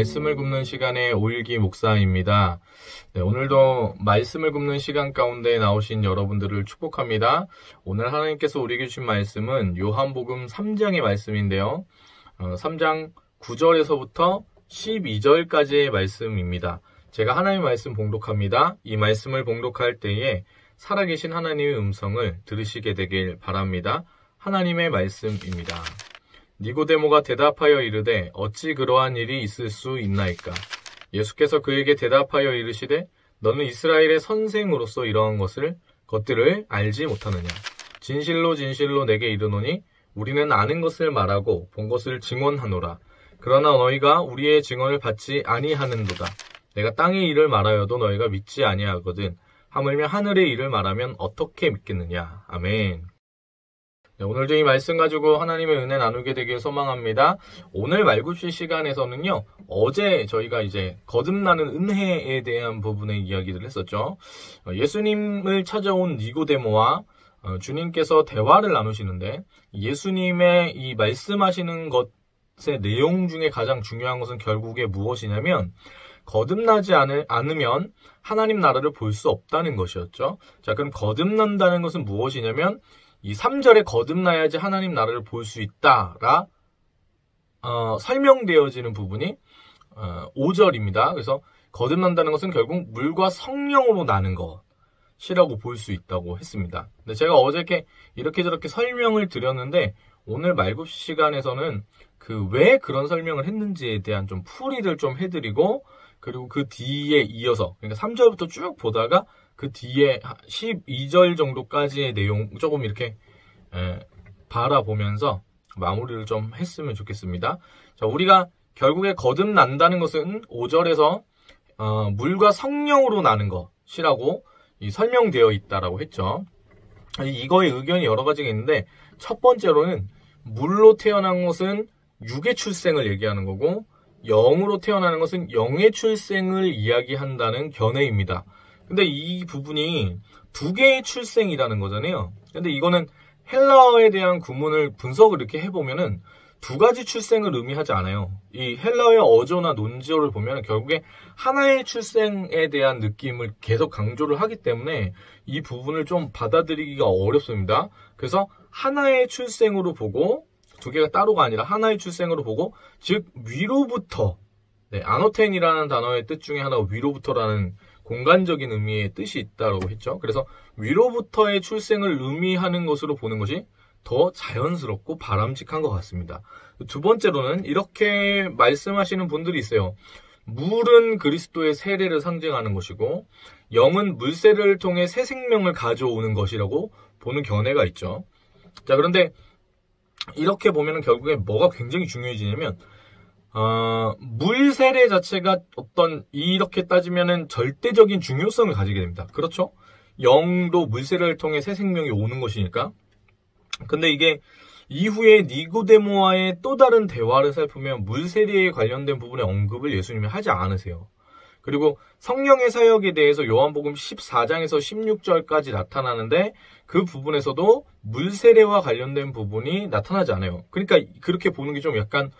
말씀을 굽는 시간의 오일기 목사입니다. 네, 오늘도 말씀을 굽는 시간 가운데 나오신 여러분들을 축복합니다. 오늘 하나님께서 우리에게 주신 말씀은 요한복음 3장의 말씀인데요. 3장 9절에서부터 12절까지의 말씀입니다. 제가 하나님의 말씀 봉독합니다. 이 말씀을 봉독할 때에 살아계신 하나님의 음성을 들으시게 되길 바랍니다. 하나님의 말씀입니다. 니고데모가 대답하여 이르되 어찌 그러한 일이 있을 수 있나이까? 예수께서 그에게 대답하여 이르시되 너는 이스라엘의 선생으로서 이러한 것들을 알지 못하느냐? 진실로 진실로 내게 이르노니 우리는 아는 것을 말하고 본 것을 증언하노라. 그러나 너희가 우리의 증언을 받지 아니하는도다. 내가 땅의 일을 말하여도 너희가 믿지 아니하거든. 하물며 하늘의 일을 말하면 어떻게 믿겠느냐? 아멘. 네, 오늘도 이 말씀 가지고 하나님의 은혜 나누게 되길 소망합니다. 오늘 말굽시 시간에서는요, 어제 저희가 이제 거듭나는 은혜에 대한 부분의 이야기를 했었죠. 예수님을 찾아온 니고데모와 주님께서 대화를 나누시는데, 예수님의 이 말씀하시는 것의 내용 중에 가장 중요한 것은 결국에 무엇이냐면, 거듭나지 않으면 하나님 나라를 볼 수 없다는 것이었죠. 자, 그럼 거듭난다는 것은 무엇이냐면, 이 3절에 거듭나야지 하나님 나라를 볼 수 있다라 설명되어지는 부분이 5절입니다. 그래서 거듭난다는 것은 결국 물과 성령으로 나는 것이라고 볼 수 있다고 했습니다. 근데 제가 어저께 이렇게 저렇게 설명을 드렸는데 오늘 말굽시 시간에서는 왜 그런 설명을 했는지에 대한 좀 풀이를 좀 해드리고, 그리고 그 뒤에 이어서, 그러니까 3절부터 쭉 보다가 그 뒤에 12절 정도까지의 내용 조금 이렇게 바라보면서 마무리를 좀 했으면 좋겠습니다. 자, 우리가 결국에 거듭난다는 것은 5절에서 물과 성령으로 나는 것이라고 설명되어 있다라고 했죠. 이거의 의견이 여러 가지가 있는데, 첫 번째로는 물로 태어난 것은 육의 출생을 얘기하는 거고, 영으로 태어나는 것은 영의 출생을 이야기한다는 견해입니다. 근데 이 부분이 두 개의 출생이라는 거잖아요. 근데 이거는 헬라어에 대한 구문을 분석을 이렇게 해보면은 두 가지 출생을 의미하지 않아요. 이 헬라어의 어조나 논지어를 보면 결국에 하나의 출생에 대한 느낌을 계속 강조를 하기 때문에 이 부분을 좀 받아들이기가 어렵습니다. 그래서 하나의 출생으로 보고, 두 개가 따로가 아니라 하나의 출생으로 보고, 즉 위로부터, 아노텐이라는 단어의 뜻 중에 하나가 위로부터라는 공간적인 의미의 뜻이 있다고 했죠. 그래서 위로부터의 출생을 의미하는 것으로 보는 것이 더 자연스럽고 바람직한 것 같습니다. 두 번째로는 이렇게 말씀하시는 분들이 있어요. 물은 그리스도의 세례를 상징하는 것이고, 영은 물세례를 통해 새 생명을 가져오는 것이라고 보는 견해가 있죠. 자, 그런데 이렇게 보면 결국에 뭐가 굉장히 중요해지냐면, 물 세례 자체가 이렇게 따지면은 절대적인 중요성을 가지게 됩니다. 그렇죠? 영도 물 세례를 통해 새 생명이 오는 것이니까. 근데 이게 이후에 니고데모와의 또 다른 대화를 살피면 물 세례에 관련된 부분의 언급을 예수님이 하지 않으세요. 그리고 성령의 사역에 대해서 요한복음 14장에서 16절까지 나타나는데 그 부분에서도 물 세례와 관련된 부분이 나타나지 않아요. 그러니까 그렇게 보는 게 좀 약간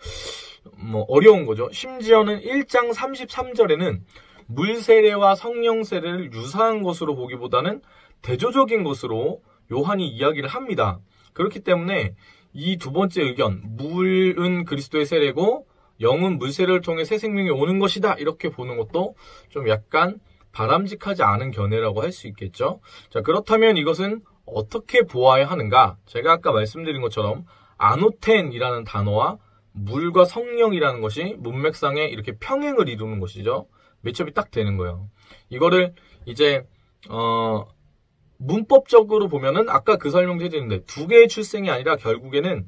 어려운 거죠. 심지어는 1장 33절에는 물 세례와 성령 세례를 유사한 것으로 보기보다는 대조적인 것으로 요한이 이야기를 합니다. 그렇기 때문에 이 두 번째 의견, 물은 그리스도의 세례고 영은 물 세례를 통해 새 생명이 오는 것이다, 이렇게 보는 것도 좀 약간 바람직하지 않은 견해라고 할 수 있겠죠. 자, 그렇다면 이것은 어떻게 보아야 하는가? 제가 아까 말씀드린 것처럼 아노텐이라는 단어와 물과 성령이라는 것이 문맥상에 이렇게 평행을 이루는 것이죠. 매첩이 딱 되는 거예요. 이거를 이제 문법적으로 보면은 아까 그 설명도 해드렸는데 두 개의 출생이 아니라 결국에는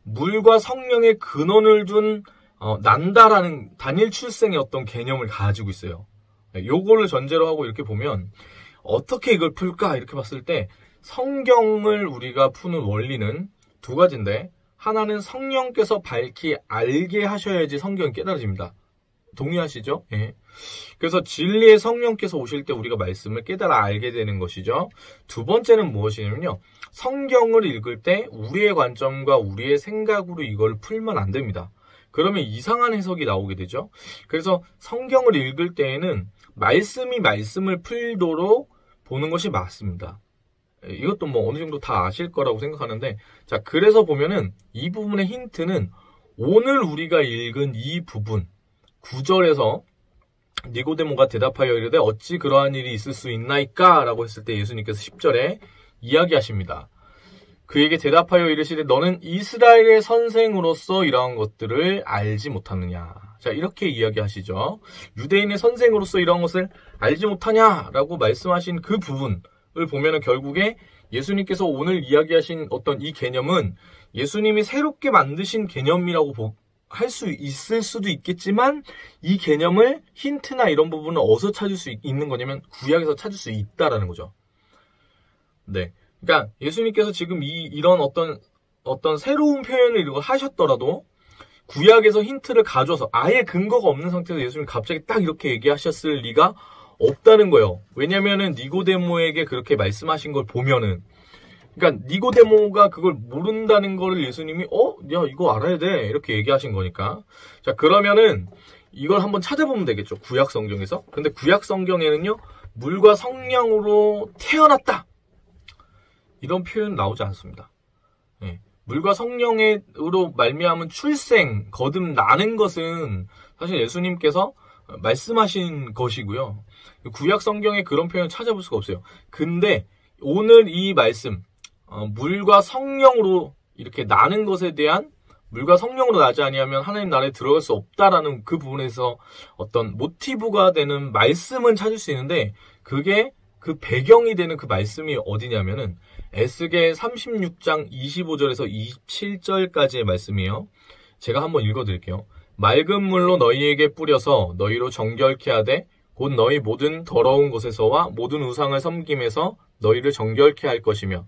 물과 성령의 근원을 둔 난다라는 단일 출생의 어떤 개념을 가지고 있어요. 요거를 전제로 하고 이렇게 보면 어떻게 이걸 풀까 이렇게 봤을 때 성경을 우리가 푸는 원리는 두 가지인데, 하나는 성령께서 밝히 알게 하셔야지 성경이 깨달아집니다. 동의하시죠? 예. 그래서 진리의 성령께서 오실 때 우리가 말씀을 깨달아 알게 되는 것이죠. 두 번째는 무엇이냐면요, 성경을 읽을 때 우리의 관점과 우리의 생각으로 이걸 풀면 안 됩니다. 그러면 이상한 해석이 나오게 되죠. 그래서 성경을 읽을 때에는 말씀이 말씀을 풀도록 보는 것이 맞습니다. 이것도 뭐 어느 정도 다 아실 거라고 생각하는데, 자, 그래서 보면은 이 부분의 힌트는 오늘 우리가 읽은 이 부분 9절에서 니고데모가 대답하여 이르되 어찌 그러한 일이 있을 수 있나이까? 라고 했을 때 예수님께서 10절에 이야기하십니다. 그에게 대답하여 이르시되 너는 이스라엘의 선생으로서 이러한 것들을 알지 못하느냐. 자, 이렇게 이야기하시죠. 유대인의 선생으로서 이러한 것을 알지 못하냐라고 말씀하신 그 부분을 보면은 결국에 예수님께서 오늘 이야기하신 어떤 이 개념은 예수님이 새롭게 만드신 개념이라고 할 수 있을 수도 있겠지만, 이 개념을 힌트나 이런 부분을 어디서 찾을 수 있는 거냐면 구약에서 찾을 수 있다라는 거죠. 네. 그러니까 예수님께서 지금 이런 어떤 새로운 표현을 이거 하셨더라도 구약에서 힌트를 가져서 아예 근거가 없는 상태에서 예수님이 갑자기 딱 이렇게 얘기하셨을 리가 없다는 거예요. 왜냐면은 니고데모에게 그렇게 말씀하신 걸 보면은, 그러니까 니고데모가 그걸 모른다는 거를 예수님이 야, 이거 알아야 돼 이렇게 얘기하신 거니까. 자, 그러면은 이걸 한번 찾아보면 되겠죠, 구약 성경에서. 근데 구약 성경에는요, 물과 성령으로 태어났다 이런 표현 나오지 않습니다. 네. 물과 성령으로 말미암은 출생, 거듭나는 것은 사실 예수님께서 말씀하신 것이고요. 구약 성경에 그런 표현 찾아볼 수가 없어요. 근데 오늘 이 말씀, 물과 성령으로 이렇게 나는 것에 대한, 물과 성령으로 나지 아니하면 하나님 나라에 들어갈 수 없다라는 그 부분에서 어떤 모티브가 되는 말씀은 찾을 수 있는데, 그게 그 배경이 되는 그 말씀이 어디냐면은 에스겔 36장 25절에서 27절까지의 말씀이에요. 제가 한번 읽어드릴게요. 맑은 물로 너희에게 뿌려서 너희로 정결케 하되 곧 너희 모든 더러운 곳에서와 모든 우상을 섬김에서 너희를 정결케 할 것이며,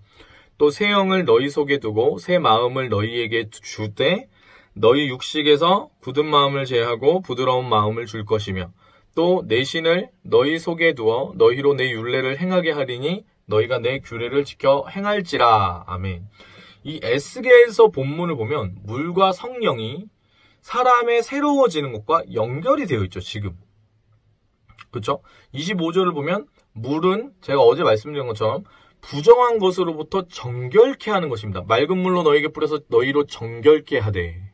또 새 영을 너희 속에 두고 새 마음을 너희에게 주되 너희 육식에서 굳은 마음을 제하고 부드러운 마음을 줄 것이며, 또 내 신을 너희 속에 두어 너희로 내 율례를 행하게 하리니 너희가 내 규례를 지켜 행할지라. 아멘. 이 에스겔서 본문을 보면 물과 성령이 사람의 새로워지는 것과 연결이 되어 있죠, 지금. 그렇죠? 25절을 보면 물은 제가 어제 말씀드린 것처럼 부정한 것으로부터 정결케 하는 것입니다. 맑은 물로 너희에게 뿌려서 너희로 정결케 하되.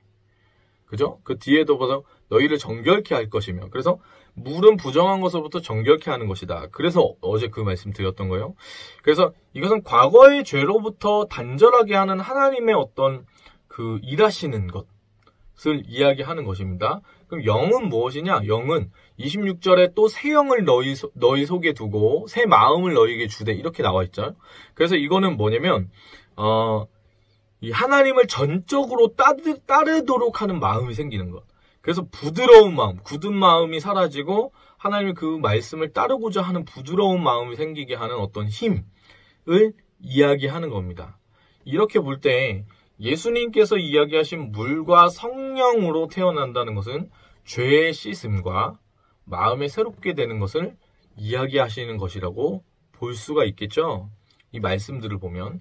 그죠? 그 뒤에도 봐서 너희를 정결케 할 것이며. 그래서 물은 부정한 것으로부터 정결케 하는 것이다. 그래서 어제 그 말씀 드렸던 거예요. 그래서 이것은 과거의 죄로부터 단절하게 하는 하나님의 어떤 그 일하시는 것을 이야기하는 것입니다. 그럼 영은 무엇이냐? 영은 26절에 또 새 영을 너희 속에 두고 새 마음을 너희에게 주되 이렇게 나와 있죠. 그래서 이거는 뭐냐면 이 하나님을 전적으로 따르도록 하는 마음이 생기는 것. 그래서 부드러운 마음, 굳은 마음이 사라지고 하나님의 그 말씀을 따르고자 하는 부드러운 마음이 생기게 하는 어떤 힘을 이야기하는 겁니다. 이렇게 볼 때 예수님께서 이야기하신 물과 성령으로 태어난다는 것은 죄의 씻음과 마음에 새롭게 되는 것을 이야기하시는 것이라고 볼 수가 있겠죠. 이 말씀들을 보면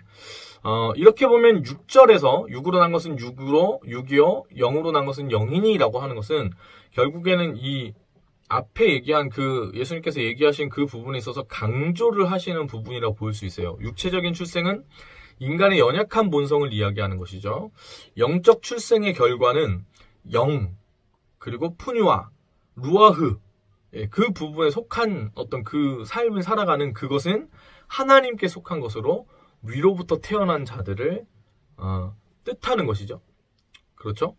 이렇게 보면 6절에서 6으로 난 것은 6이요 0으로 난 것은 0이니라고 하는 것은 결국에는 이 앞에 얘기한 그 예수님께서 얘기하신 그 부분에 있어서 강조를 하시는 부분이라고 볼 수 있어요. 육체적인 출생은 인간의 연약한 본성을 이야기하는 것이죠. 영적 출생의 결과는 영, 그리고 푸뉴아, 루아흐, 그 부분에 속한 어떤 그 삶을 살아가는 그것은 하나님께 속한 것으로 위로부터 태어난 자들을 뜻하는 것이죠. 그렇죠?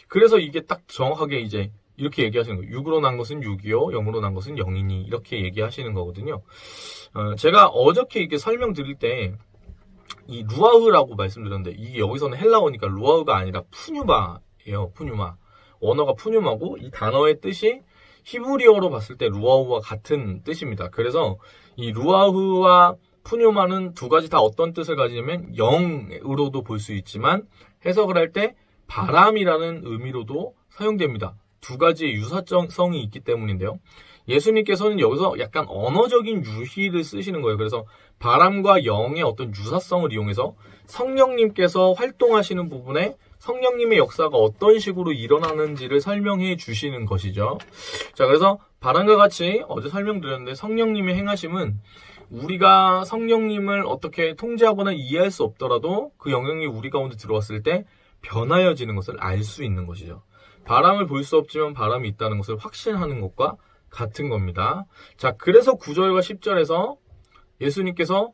그래서 이게 딱 정확하게 이제 이렇게 얘기하시는 거예요. 6으로 난 것은 6이요, 0으로 난 것은 0이니 이렇게 얘기하시는 거거든요. 제가 어저께 이렇게 설명드릴 때 이 루아흐라고 말씀드렸는데 이게 여기서는 헬라어니까 루아흐가 아니라 푸뉴마예요. 푸뉴마. 언어가 푸뉴마고 이 단어의 뜻이 히브리어로 봤을 때 루아흐와 같은 뜻입니다. 그래서 이 루아흐와 푸뉴마는 두 가지 다 어떤 뜻을 가지냐면 영으로도 볼 수 있지만 해석을 할 때 바람이라는 의미로도 사용됩니다. 두 가지의 유사성이 있기 때문인데요. 예수님께서는 여기서 약간 언어적인 유희를 쓰시는 거예요. 그래서 바람과 영의 어떤 유사성을 이용해서 성령님께서 활동하시는 부분에 성령님의 역사가 어떤 식으로 일어나는지를 설명해 주시는 것이죠. 자, 그래서 바람과 같이 어제 설명드렸는데 성령님의 행하심은 우리가 성령님을 어떻게 통제하거나 이해할 수 없더라도 그 영향이 우리 가운데 들어왔을 때 변하여지는 것을 알 수 있는 것이죠. 바람을 볼 수 없지만 바람이 있다는 것을 확신하는 것과 같은 겁니다. 자, 그래서 9절과 10절에서 예수님께서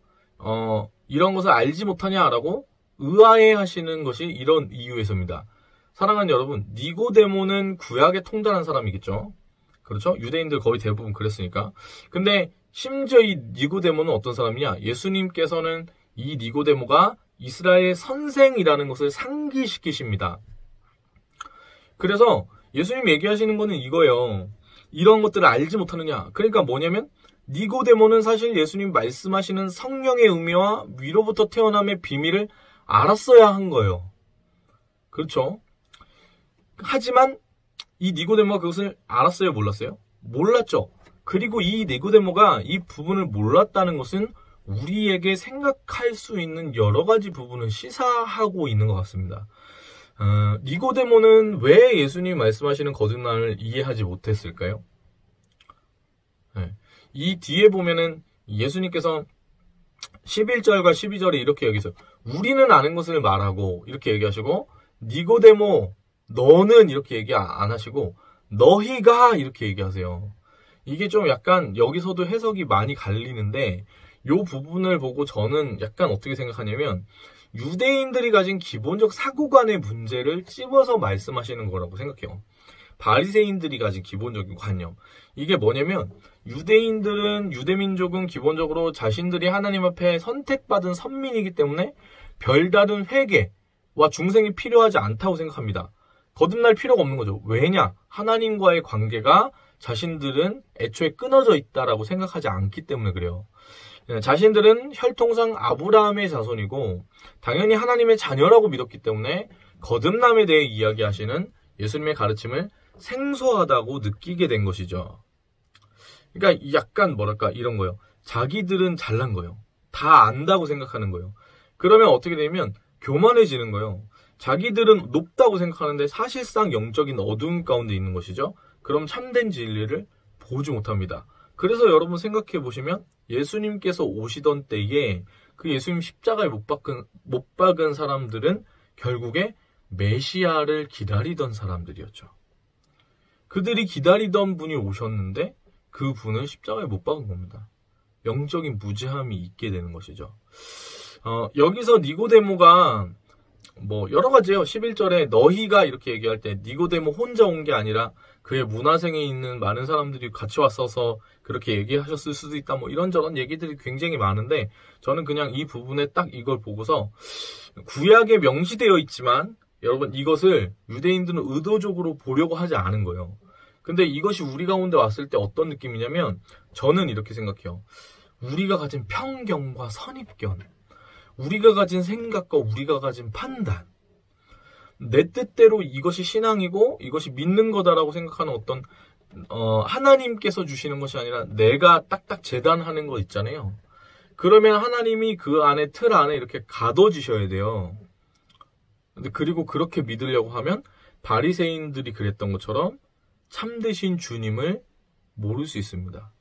이런 것을 알지 못하냐라고 의아해 하시는 것이 이런 이유에서입니다. 사랑하는 여러분, 니고데모는 구약에 통달한 사람이겠죠. 그렇죠? 유대인들 거의 대부분 그랬으니까. 근데 심지어 이 니고데모는 어떤 사람이냐? 예수님께서는 이 니고데모가 이스라엘 선생이라는 것을 상기시키십니다. 그래서 예수님 얘기하시는 거는 이거예요. 이런 것들을 알지 못하느냐. 그러니까 뭐냐면 니고데모는 사실 예수님 말씀하시는 성령의 의미와 위로부터 태어남의 비밀을 알았어야 한 거예요. 그렇죠? 하지만 이 니고데모가 그것을 알았어요? 몰랐어요? 몰랐죠. 그리고 이 니고데모가 이 부분을 몰랐다는 것은 우리에게 생각할 수 있는 여러 가지 부분을 시사하고 있는 것 같습니다. 니고데모는 왜 예수님 말씀하시는 거듭남을 이해하지 못했을까요? 네. 이 뒤에 보면은 예수님께서 11절과 12절에 이렇게 얘기했어요. 우리는 아는 것을 말하고 이렇게 얘기하시고 니고데모 너는 이렇게 얘기 안 하시고 너희가 이렇게 얘기하세요. 이게 좀 약간 여기서도 해석이 많이 갈리는데 이 부분을 보고 저는 약간 어떻게 생각하냐면 유대인들이 가진 기본적 사고관의 문제를 찝어서 말씀하시는 거라고 생각해요. 바리새인들이 가진 기본적인 관념. 이게 뭐냐면 유대민족은 기본적으로 자신들이 하나님 앞에 선택받은 선민이기 때문에 별다른 회개와 중생이 필요하지 않다고 생각합니다. 거듭날 필요가 없는 거죠. 왜냐? 하나님과의 관계가 자신들은 애초에 끊어져 있다라고 생각하지 않기 때문에 그래요. 자신들은 혈통상 아브라함의 자손이고 당연히 하나님의 자녀라고 믿었기 때문에 거듭남에 대해 이야기하시는 예수님의 가르침을 생소하다고 느끼게 된 것이죠. 그러니까 약간 뭐랄까 이런 거예요. 자기들은 잘난 거예요. 다 안다고 생각하는 거예요. 그러면 어떻게 되냐면 교만해지는 거예요. 자기들은 높다고 생각하는데 사실상 영적인 어두움 가운데 있는 것이죠. 그럼 참된 진리를 보지 못합니다. 그래서 여러분 생각해 보시면 예수님께서 오시던 때에 그 예수님 십자가에 못 박은 사람들은 결국에 메시아를 기다리던 사람들이었죠. 그들이 기다리던 분이 오셨는데 그 분을 십자가에 못 박은 겁니다. 영적인 무지함이 있게 되는 것이죠. 여기서 니고데모가 뭐 여러 가지요. 11절에 너희가 이렇게 얘기할 때 니고데모 혼자 온 게 아니라 그의 문화생에 있는 많은 사람들이 같이 왔어서 그렇게 얘기하셨을 수도 있다. 뭐 이런저런 얘기들이 굉장히 많은데 저는 그냥 이 부분에 딱 이걸 보고서 구약에 명시되어 있지만 여러분 이것을 유대인들은 의도적으로 보려고 하지 않은 거예요. 근데 이것이 우리 가운데 왔을 때 어떤 느낌이냐면 저는 이렇게 생각해요. 우리가 가진 편견과 선입견, 우리가 가진 생각과 우리가 가진 판단, 내 뜻대로 이것이 신앙이고 이것이 믿는 거다라고 생각하는 어떤 하나님께서 주시는 것이 아니라 내가 딱딱 재단하는 거 있잖아요. 그러면 하나님이 그 안에 틀 안에 이렇게 가둬주셔야 돼요. 근데 그리고 그렇게 믿으려고 하면 바리새인들이 그랬던 것처럼 참되신 주님을 모를 수 있습니다.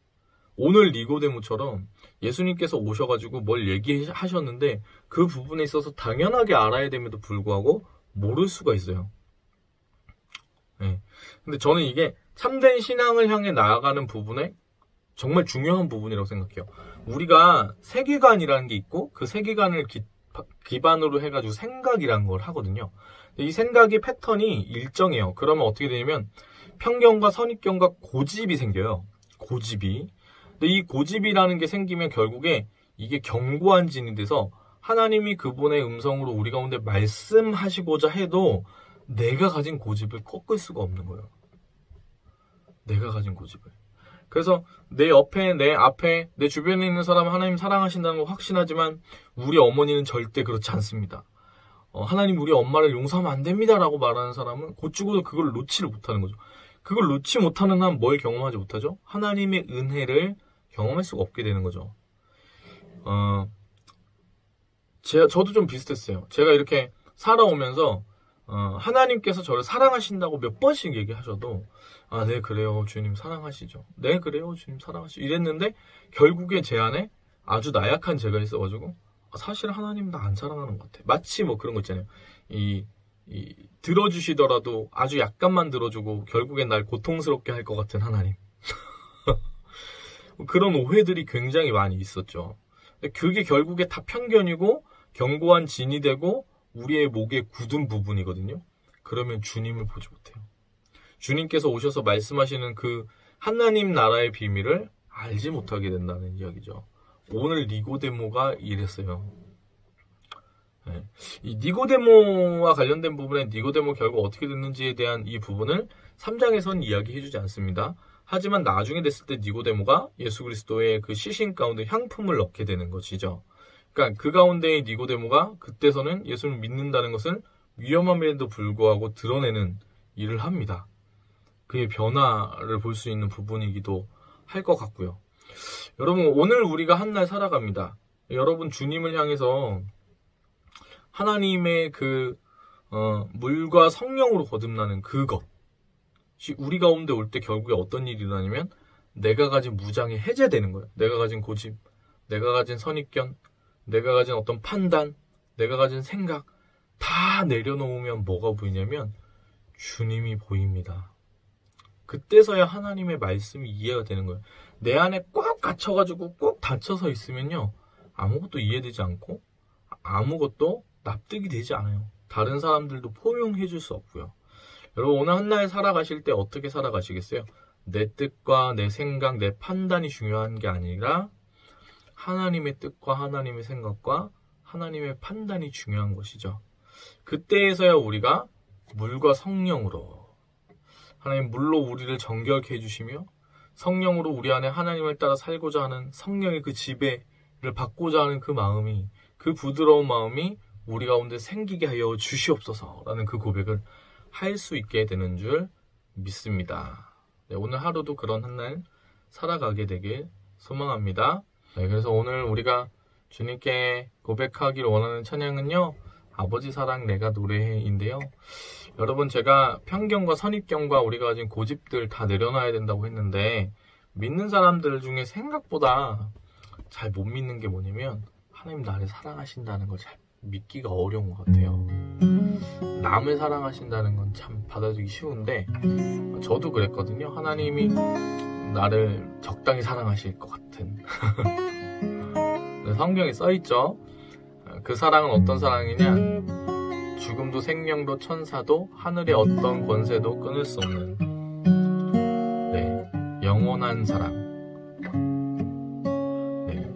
오늘 니고데모처럼 예수님께서 오셔가지고 뭘 얘기하셨는데 그 부분에 있어서 당연하게 알아야 됨에도 불구하고 모를 수가 있어요. 네. 근데 저는 이게 참된 신앙을 향해 나아가는 부분에 정말 중요한 부분이라고 생각해요. 우리가 세계관이라는 게 있고 그 세계관을 기반으로 해가지고 생각이라는 걸 하거든요. 이 생각의 패턴이 일정해요. 그러면 어떻게 되냐면 편견과 선입견과 고집이 생겨요. 고집이. 근데 이 고집이라는 게 생기면 결국에 이게 견고한 진이 돼서 하나님이 그분의 음성으로 우리 가운데 말씀하시고자 해도 내가 가진 고집을 꺾을 수가 없는 거예요. 내가 가진 고집을. 그래서 내 옆에, 내 앞에, 내 주변에 있는 사람은 하나님 사랑하신다는 거 확신하지만 우리 어머니는 절대 그렇지 않습니다. 하나님 우리 엄마를 용서하면 안 됩니다 라고 말하는 사람은 곧 죽어도 그걸 놓지를 못하는 거죠. 그걸 놓지 못하는 한 뭘 경험하지 못하죠? 하나님의 은혜를 경험할 수가 없게 되는 거죠. 저도 좀 비슷했어요. 제가 이렇게 살아오면서 하나님께서 저를 사랑하신다고 몇 번씩 얘기하셔도 네 그래요 주님 사랑하시죠. 네 그래요 주님 사랑하시죠. 이랬는데 결국에 제 안에 아주 나약한 제가 있어가지고 사실 하나님 나 안 사랑하는 것 같아. 마치 뭐 그런 거 있잖아요. 들어주시더라도 아주 약간만 들어주고 결국엔 날 고통스럽게 할 것 같은 하나님. 그런 오해들이 굉장히 많이 있었죠. 그게 결국에 다 편견이고 견고한 진이 되고 우리의 목에 굳은 부분이거든요. 그러면 주님을 보지 못해요. 주님께서 오셔서 말씀하시는 그 하나님 나라의 비밀을 알지 못하게 된다는 이야기죠. 오늘 니고데모가 이랬어요. 네. 이 니고데모와 관련된 부분에 니고데모 결국 어떻게 됐는지에 대한 이 부분을 3장에서는 이야기해주지 않습니다. 하지만 나중에 됐을 때 니고데모가 예수 그리스도의 그 시신 가운데 향품을 넣게 되는 것이죠. 그러니까 그 가운데의 니고데모가 그때서는 예수를 믿는다는 것을 위험함에도 불구하고 드러내는 일을 합니다. 그의 변화를 볼 수 있는 부분이기도 할 것 같고요. 여러분 오늘 우리가 한 날 살아갑니다. 여러분 주님을 향해서 하나님의 그 물과 성령으로 거듭나는 그것이 우리 가운데 올 때 결국에 어떤 일이 일어나냐면 내가 가진 무장이 해제되는 거예요. 내가 가진 고집, 내가 가진 선입견, 내가 가진 어떤 판단, 내가 가진 생각 다 내려놓으면 뭐가 보이냐면 주님이 보입니다. 그때서야 하나님의 말씀이 이해가 되는 거예요. 내 안에 꽉 갇혀가지고 꼭 닫혀서 있으면요 아무것도 이해되지 않고 아무것도 납득이 되지 않아요. 다른 사람들도 포용해 줄 수 없고요. 여러분 오늘 한날 살아가실 때 어떻게 살아가시겠어요? 내 뜻과 내 생각, 내 판단이 중요한 게 아니라 하나님의 뜻과 하나님의 생각과 하나님의 판단이 중요한 것이죠. 그때에서야 우리가 물과 성령으로 하나님 물로 우리를 정결케 해주시며 성령으로 우리 안에 하나님을 따라 살고자 하는 성령의 그 지배를 받고자 하는 그 마음이 그 부드러운 마음이 우리 가운데 생기게 하여 주시옵소서라는 그 고백을 할 수 있게 되는 줄 믿습니다. 네, 오늘 하루도 그런 한날 살아가게 되길 소망합니다. 네, 그래서 오늘 우리가 주님께 고백하기를 원하는 찬양은요 아버지 사랑 내가 노래해인데요. 여러분 제가 편견과 선입견과 우리가 가진 고집들 다 내려놔야 된다고 했는데 믿는 사람들 중에 생각보다 잘 못 믿는 게 뭐냐면 하나님 나를 사랑하신다는 걸 잘 믿기가 어려운 것 같아요. 남을 사랑하신다는 건 참 받아들이기 쉬운데 저도 그랬거든요. 하나님이 나를 적당히 사랑하실 것 같은 성경에 써있죠. 그 사랑은 어떤 사랑이냐 죽음도 생명도 천사도 하늘의 어떤 권세도 끊을 수 없는 영원한 사랑.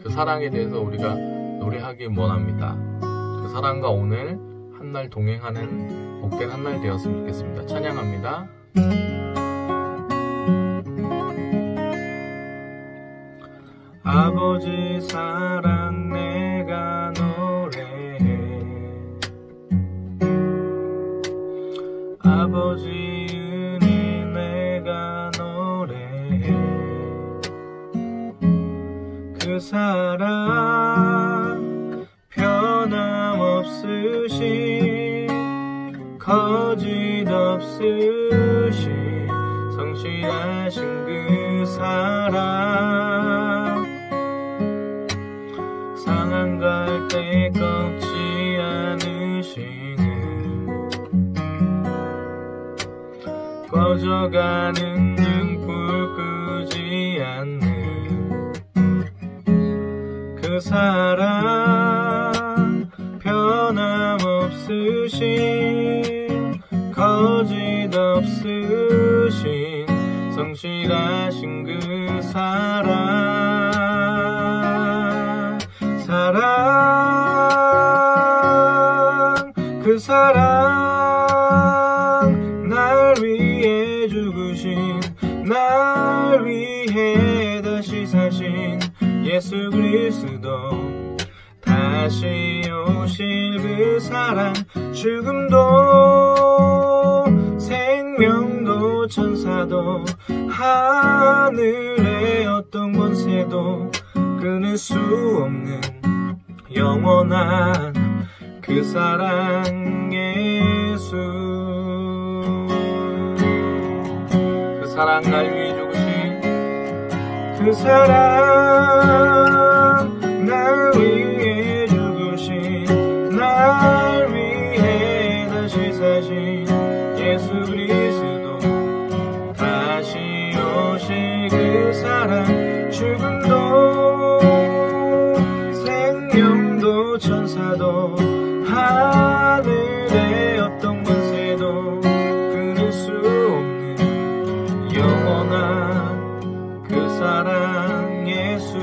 그 사랑에 대해서 우리가 노래하길 원합니다. 그 사랑과 오늘 한날 동행하는 복된 한날 되었으면 좋겠습니다. 찬양합니다. 아버지 사랑 내가 노래해 아버지 은혜 내가 노래해 그 사랑 변함없으신 거짓 없으신 성실하신 그 사랑 상한 갈 때 꺾지 않으시는 꺼져가는 등불 끄지 않는 그 사랑 변함없으신 거짓 없으신 성실하신 그 사랑 그 사랑 날 위해 죽으신 날 위해 다시 사신 예수 그리스도 다시 오실 그 사랑 죽음도 생명도 천사도 권세도 끊을 수 없는 영원한 그 사랑 예수. 그 사랑 날 위해 죽으신 그 사랑 날 위해 죽으신 날 위해 다시 사신 예수 그리스도 다시 오실 그 사랑. 죽음도 생명도 천사도 하늘의 어떤 권세도 끊을 수 없는 영원한 그 사랑 예수.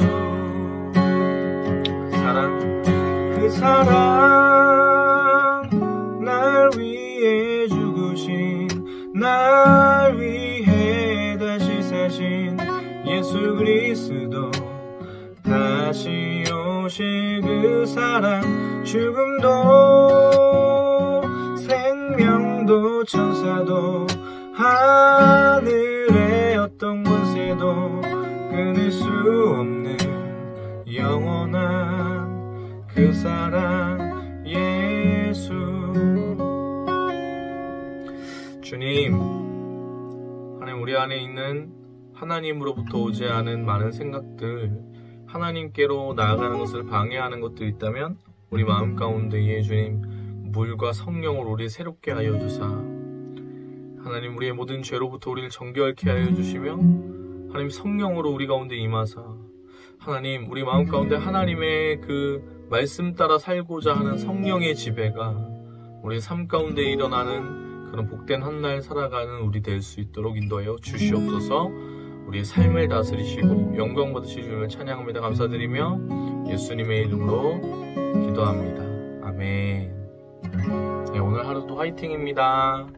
그 사랑 날 위해 죽으신 날 위해 다시 사신 예수 그리스도 다시 오실 그 사랑. 죽음도 생명도 천사도 하늘의 어떤 권세도 끊을 수 없는 영원한 그 사랑 예수. 주님, 하나님, 우리 안에 있는 하나님으로부터 오지 않은 많은 생각들, 하나님께로 나아가는 것을 방해하는 것들이 있다면 우리 마음 가운데에 주님 물과 성령으로 우리 새롭게 하여 주사, 하나님 우리의 모든 죄로부터 우리를 정결케 하여 주시며 하나님 성령으로 우리 가운데 임하사 하나님 우리 마음 가운데 하나님의 그 말씀 따라 살고자 하는 성령의 지배가 우리 삶 가운데 일어나는 그런 복된 한날 살아가는 우리 될 수 있도록 인도하여 주시옵소서. 우리의 삶을 다스리시고 영광 받으실 주님을 찬양합니다. 감사드리며 예수님의 이름으로 기도합니다. 아멘. 네, 오늘 하루도 화이팅입니다.